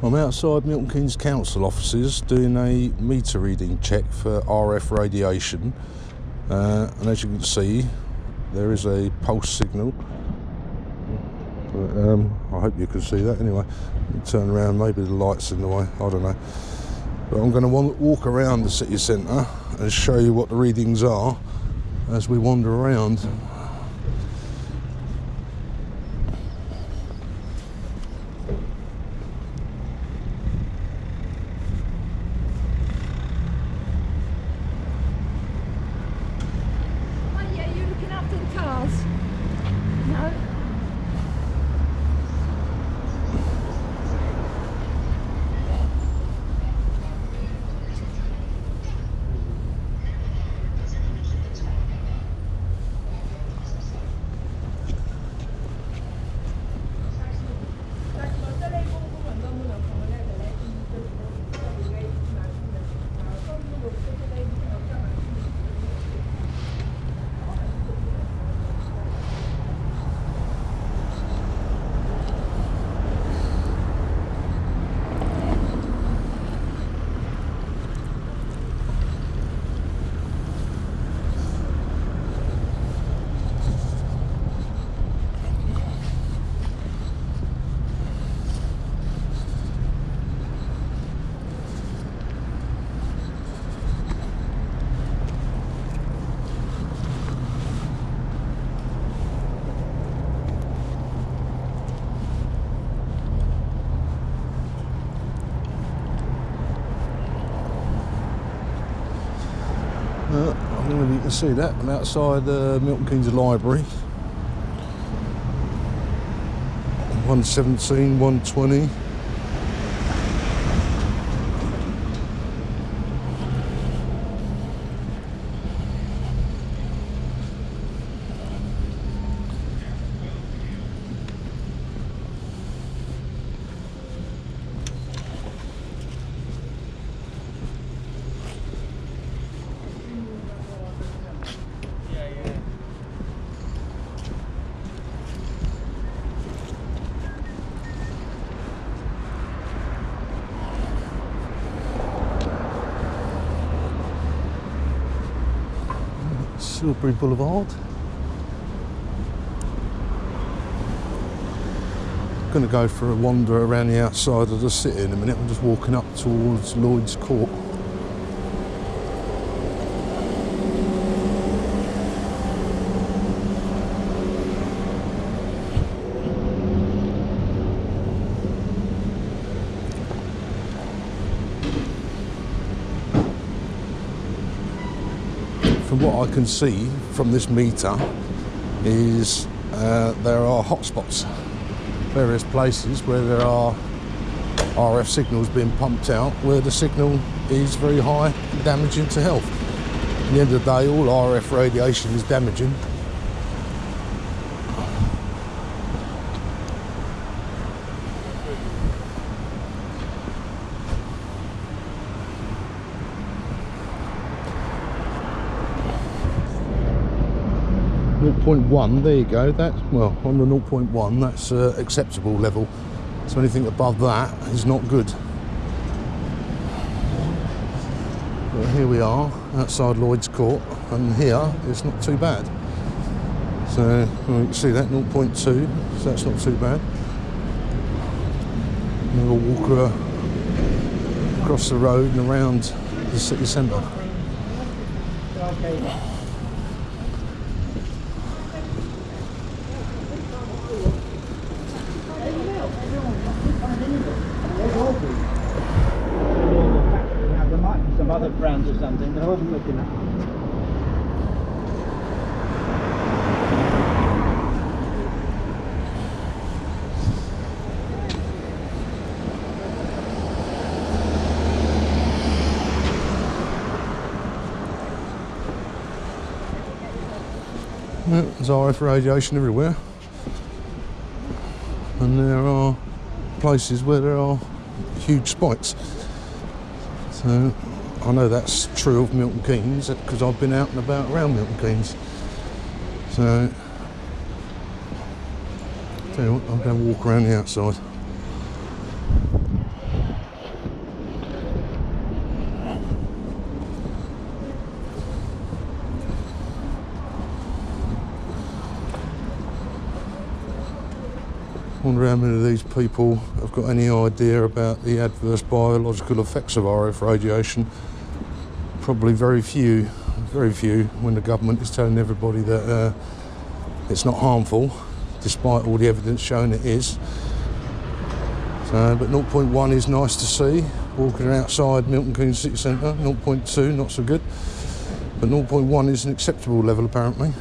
I'm outside Milton Keynes Council offices doing a meter reading check for RF radiation, and as you can see there is a pulse signal. I hope you can see that. Anyway, turn around, maybe the light's in the way, I don't know. But I'm going to walk around the city centre and show you what the readings are as we wander around. I don't know if you can see that. I'm outside Milton Keynes Library. 117, 120. Silbury Boulevard. Going to go for a wander around the outside of the city in a minute. I'm just walking up towards Lloyd's Court. From what I can see from this meter is there are hotspots, various places where there are RF signals being pumped out where the signal is very high and damaging to health. At the end of the day, all RF radiation is damaging. 0.1, there you go. That's, well, on the 0.1, that's acceptable level. So anything above that is not good. But here we are outside Lloyd's Court, and here it's not too bad. So well, you can see that 0.2, so that's not too bad. And we'll walk across the road and around the city centre. Some other brands or something that I wasn't looking at. Yeah, there's RF radiation everywhere, and there are places where there are huge spikes. So I know that's true of Milton Keynes because I've been out and about around Milton Keynes. So tell you what, I'm going to walk around the outside. Wonder how many of these people have got any idea about the adverse biological effects of RF radiation. Probably very few when the government is telling everybody that it's not harmful, despite all the evidence showing it is. So, but 0.1 is nice to see, walking outside Milton Keynes City Centre. 0.2, not so good, but 0.1 is an acceptable level apparently.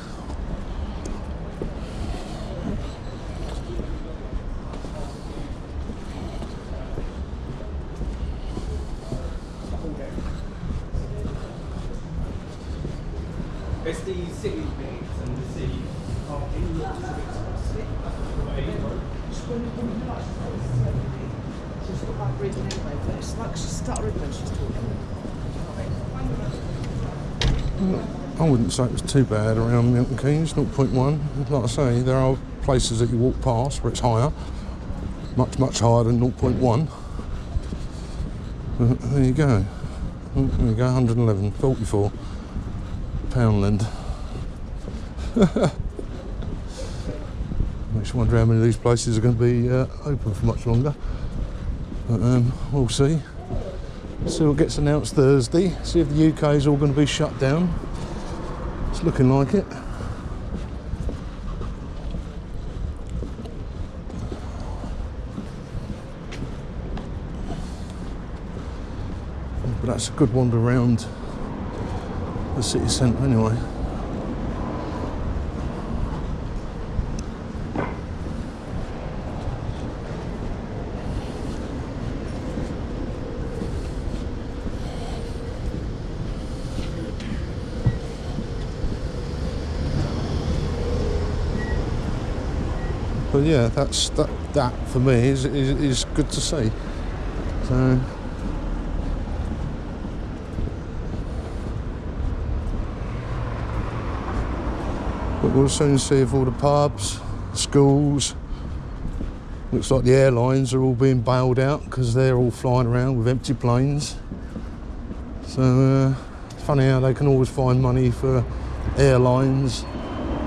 It's the city bits and the city parking lots of expensive. She's got that reading anyway, but it's like she's stuttering when she's talking. I wouldn't say it was too bad around Milton Keynes, 0.1. Like I say, there are places that you walk past where it's higher, much higher than 0.1. There you go. There you go, 111, 44. Poundland. Makes you wonder how many of these places are going to be open for much longer. But we'll see. See what gets announced Thursday. See if the UK is all going to be shut down. It's looking like it. But that's a good wander around the city centre anyway. But yeah, that for me is good to see. So but we'll soon see if all the pubs, schools, looks like the airlines are all being bailed out because they're all flying around with empty planes. So it's funny how they can always find money for airlines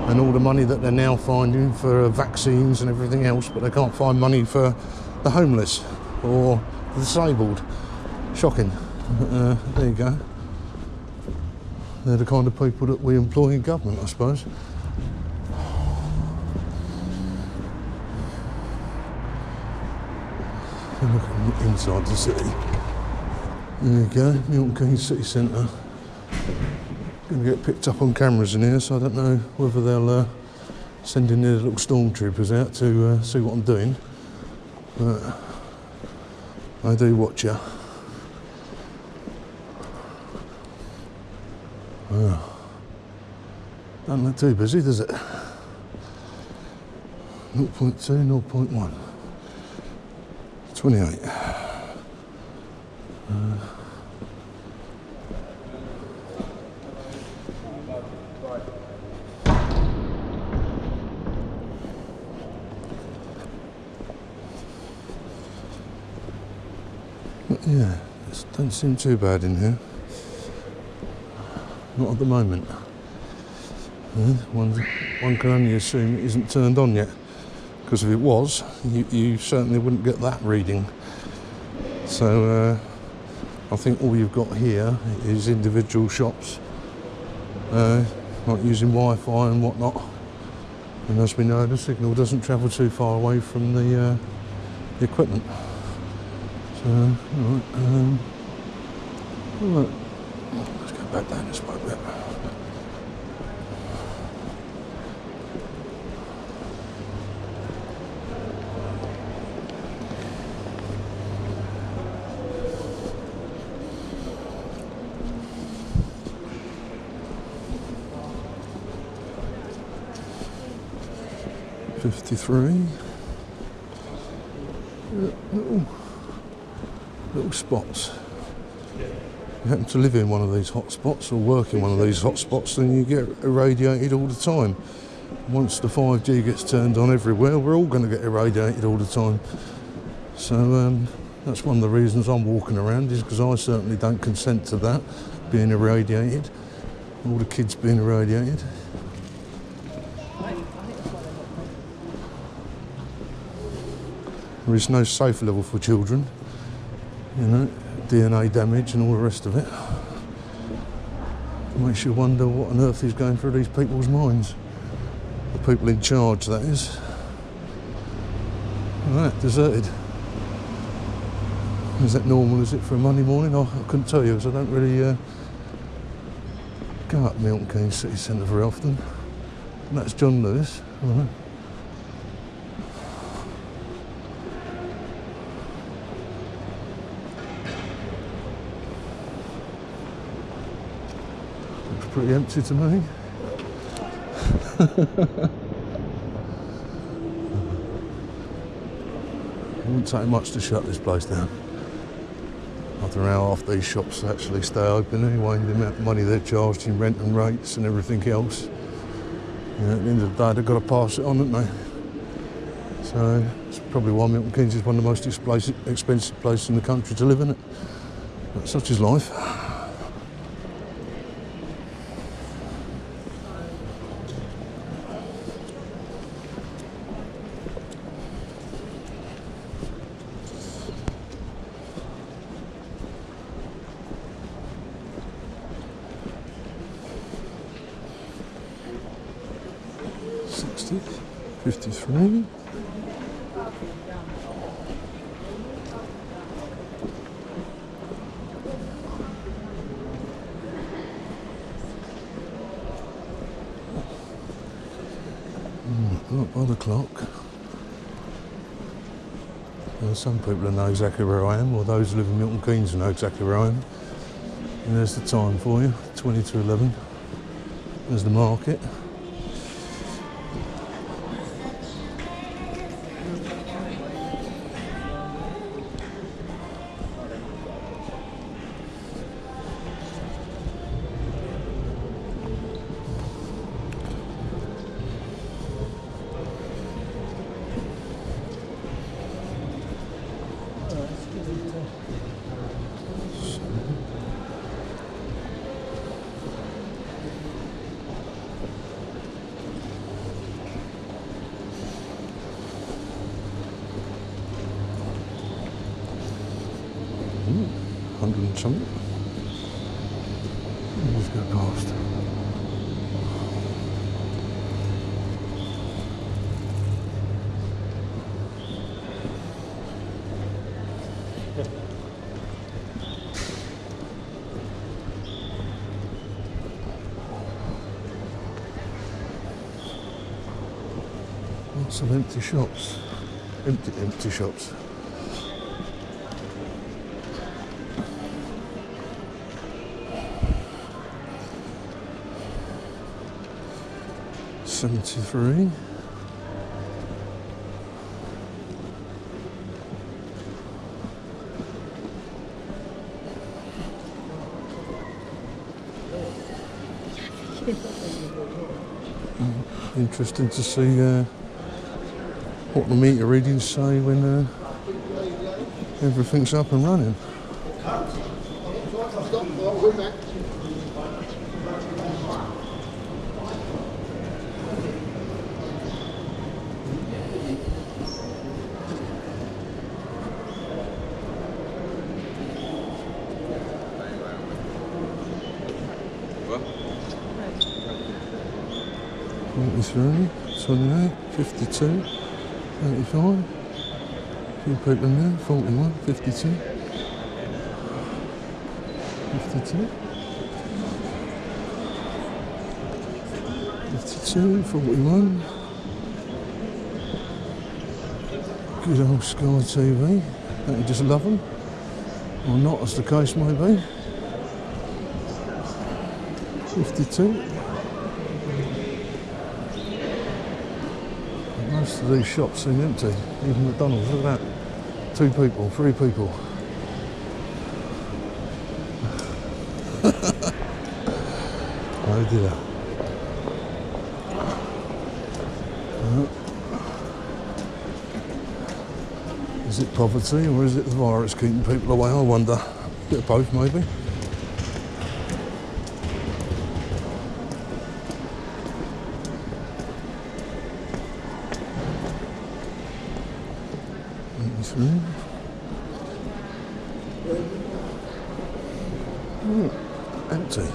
and all the money that they're now finding for vaccines and everything else, but they can't find money for the homeless or the disabled. Shocking. There you go. They're the kind of people that we employ in government, I suppose. Look inside the city. There you go, Milton Keynes City Centre. Going to get picked up on cameras in here, so I don't know whether they'll send in their little stormtroopers out to see what I'm doing. But I do watch you. Oh. Don't look too busy, does it? 0.2, 0.1. 28. But yeah, it don't seem too bad in here. Not at the moment. One can only assume it isn't turned on yet, because if it was, you certainly wouldn't get that reading. So I think all you've got here is individual shops, like using Wi-Fi and whatnot. And as we know, the signal doesn't travel too far away from the equipment. So, alright, let's go back down this way a bit. Little spots. You happen to live in one of these hot spots or work in one of these hot spots, then you get irradiated all the time. Once the 5G gets turned on everywhere, we're all going to get irradiated all the time. So that's one of the reasons I'm walking around, is because I certainly don't consent to that, being irradiated, all the kids being irradiated. There is no safe level for children, you know, DNA damage and all the rest of it. It makes you wonder what on earth is going through these people's minds. The people in charge, that is. Right, deserted. Is that normal, is it, for a Monday morning? I couldn't tell you, because I don't really go up Milton Keynes City Centre very often. And that's John Lewis. Right. Looks pretty empty to me. It wouldn't take much to shut this place down. I don't know how half these shops actually stay open anyway, the amount of money they're charged in rent and rates and everything else. You know, at the end of the day, they've got to pass it on, haven't they? So it's probably why Milton Keynes is one of the most expensive places in the country to live in. It, but such is life. '60, 53. Right by the clock. Well, some people know exactly where I am, or those who live in Milton Keynes know exactly where I am. And there's the time for you, 20 to 11. There's the market. Ooh, 100 and something. Let's go past. Lots of empty shops. Empty shops. '73. Interesting to see what the meter readings say when everything's up and running. '23, '28, '52, '35. A few people in there. '41, '52, '52, '52, '41. Good old Sky TV. Don't you just love them? Or not, as the case may be. '52. Most of these shops seem empty, even McDonald's, look at that. 2 people, 3 people. Oh dear. Is it poverty or is it the virus keeping people away? I wonder. A bit of both maybe. through. Empty.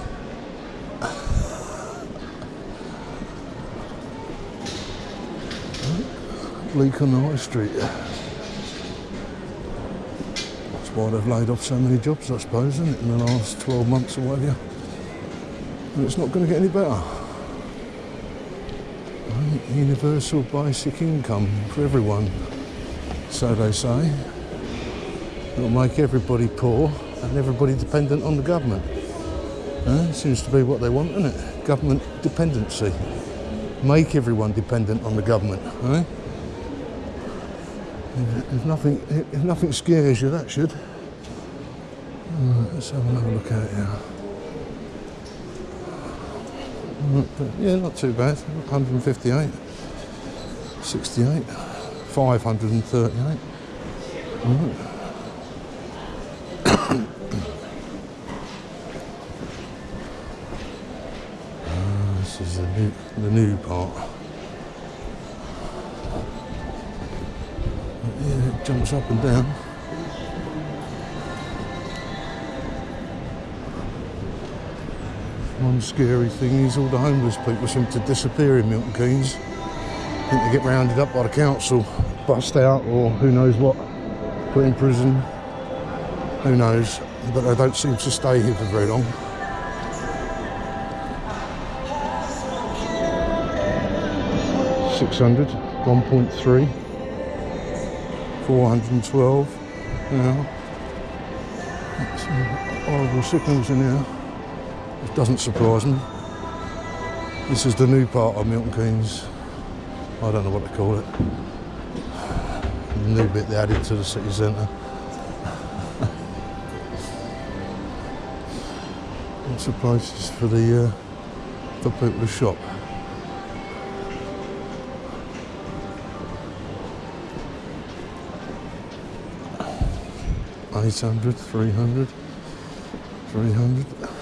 Leak on the high street. That's why they've laid off so many jobs, I suppose, isn't it, in the last 12 months or whatever. And it's not going to get any better. Universal basic income for everyone, so they say. It'll make everybody poor and everybody dependent on the government. Seems to be what they want, isn't it? Government dependency. Make everyone dependent on the government. If nothing scares you, that should. Let's have another look at it here. Yeah, not too bad. 158, 68, 538. This is the new part. Yeah, it jumps up and down. One scary thing is all the homeless people seem to disappear in Milton Keynes. I think they get rounded up by the council, bust out, or who knows what, put in prison. Who knows? But they don't seem to stay here for very long. $600, 1.3, 412. Now, some horrible signals in here. It doesn't surprise me. This is the new part of Milton Keynes. I don't know what they call it. The new bit they added to the city centre. Lots of places for people to shop. $800, $300, $300.